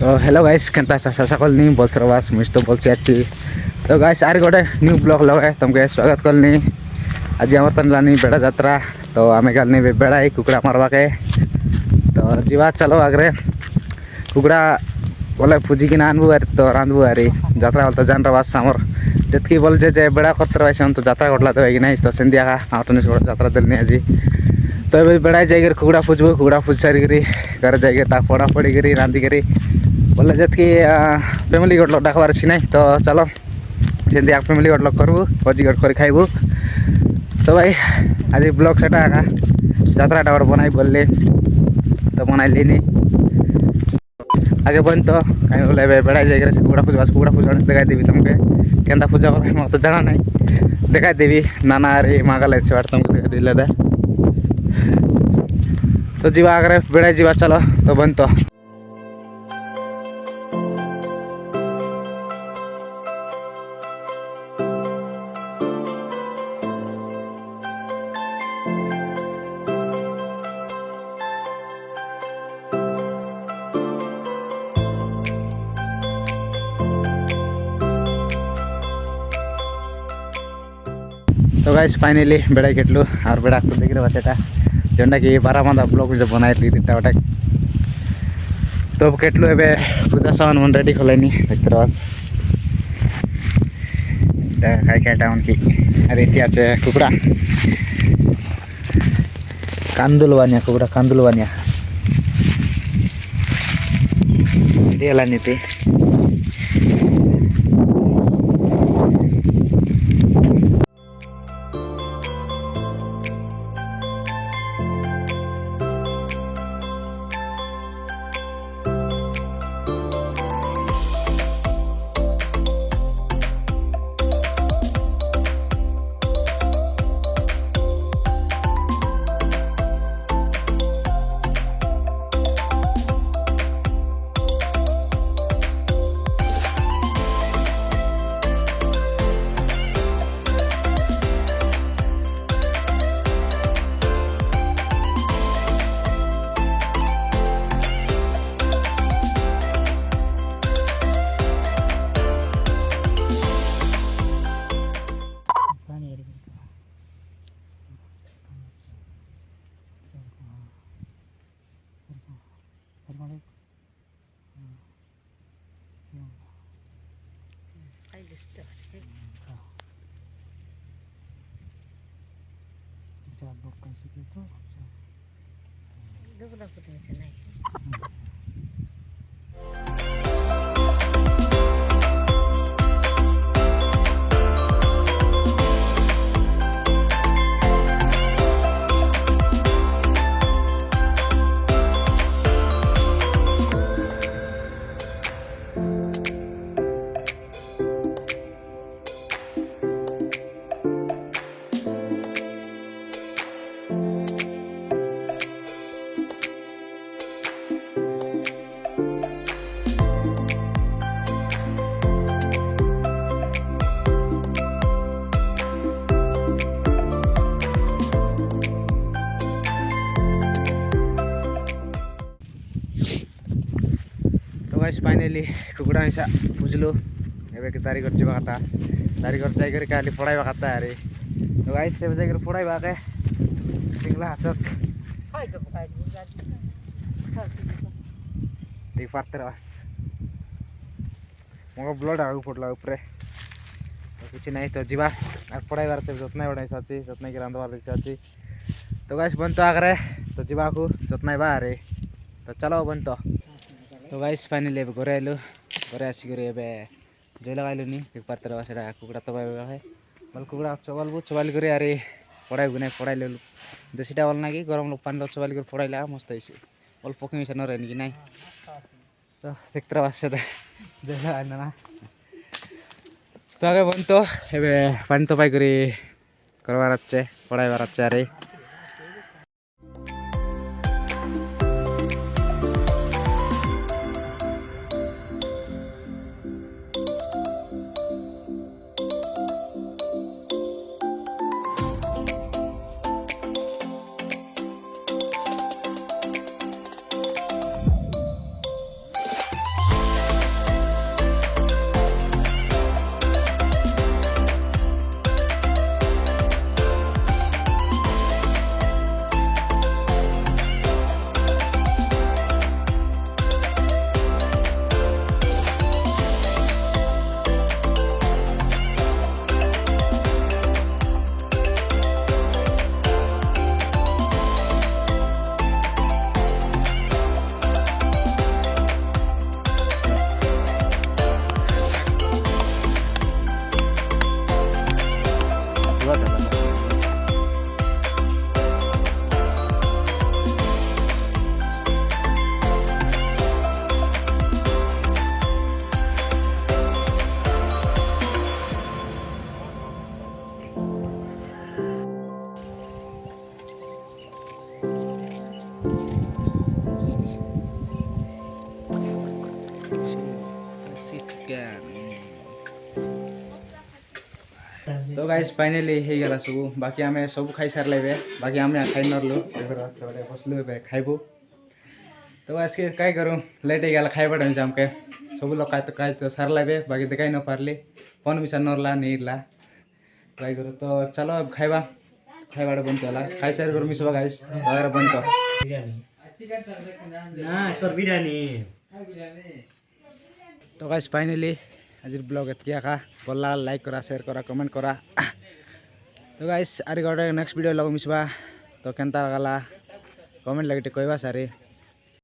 Hello guys केनता आशा कलनी बलसरवास मुझ तो बोलसी अच्छी तो गाइस आर गोटे न्यू ब्लॉग लगे तुमके स्वागत कलनी। आज आम तन लानी बेड़ा यात्रा तो आम गलनी बेड़ा कुकड़ा मारवा के तो जीवा चलो आगरे कुकड़ा बोले पूजी की आनबू तो रांधबू आरी यात्रा तो जान रवास सामर जितकी बोल जे बेड़ा कतर वैसे तो यात्रा घटला तो नहीं तो सेंदिया आउटन यात्रा दिलनी आज तो बेड़ा जाइए कुकड़ा पूजबू कुकड़ा पूज सारी घर जाइए पड़ा पड़ी करी रांधि करी बोले जितकी फैमिली गट डाकबार अच्छी नहीं तो चलो सेंदी फैमिली गट करबू भोजी गट कर खाइबू। तो भाई आज ब्लॉग सेटा आका यात्रा और बनाई बोलले तो बनाइली नहीं आगे बन तो कहीं बोले बेड़ा जाइए कुकड़ा पूजा देखा देवी तुमके केंदा पूजा कर मत तो जाना नहीं देखा देवी नाना अरे मांगल तुमको देखा दिले तो जीवा आगे बेड़ा जीवा चलो तो बन तो तो गाइस फाइनली बेड़ा केटलू और बेड़ा को देख रहे बच्चा जोटा कि 12 मादा ब्लॉग जो बनाई तीटा बटा तो केटलू ए पूजा सामान मन रेडी खोलनी देखते बस खाई उनकी रीति आचे कुकड़ा कांदुलवानिया कुकड़ा कांदुलवानिया दिया नीति फाइनली कुकड़ा हिंसा बुझलु एबे के तारीख जीवा कथा तारीख जाकर काली पढ़ाई खाता अरे तो गाइस से जाकर पढ़ाई के सिंगला हाथ देख पारते बस मो ब्लड आगु पड़ला ऊपर तो कुछ नहीं तो जीवा पढ़ाई बार जतना बड़ा अच्छी जतना की रांधवार अच्छी तो गाइस बन तो आगे तो जीवा को जतना बा अरे तो चलो बन तो गाइस फाइनली घरे आलु घरे आसिक जो लगाइलु नी देख पारते रहा कुकड़ा तबाई है बोल कुकड़ा चबालबू चबाल कर अरे पढ़ाई नहीं पढ़ाई लु देसीटा बोल ना कि गरम लोग पानी चबाल कर पढ़ाई लगा मस्त ऐसे बोल पकी मिसा न रही कि नहीं तो देखते रहा से जो ना तो आगे बन तो पानी तबाई करवार अच्छे पढ़ाई बार अच्छे अरे तो गाइस फाइनली हो गला सब बाकी आम सब खाई सारे बाकी आम खाई नरलु बसलु खाइबू तो आज के क्या करूँ लेट हो गला खाइबा टाइम आमके सब लोग खाई तो सारे बाकी देखाई न पार्ली फोन भी नरला नहीं ट्राई करूँ तो चलो अब खाइबा खाइबा बंद होला खाई सारे कर मिसबा गाइस वगैरह बंद तो गाइस फाइनली आज ब्लॉग एतिका भल लाइक करा शेयर करा कमेंट करा तो गाइस आरे गोटे नेक्स्ट वीडियो लग मिसबा तो केनता गला कमेंट लगे कहबा सारे।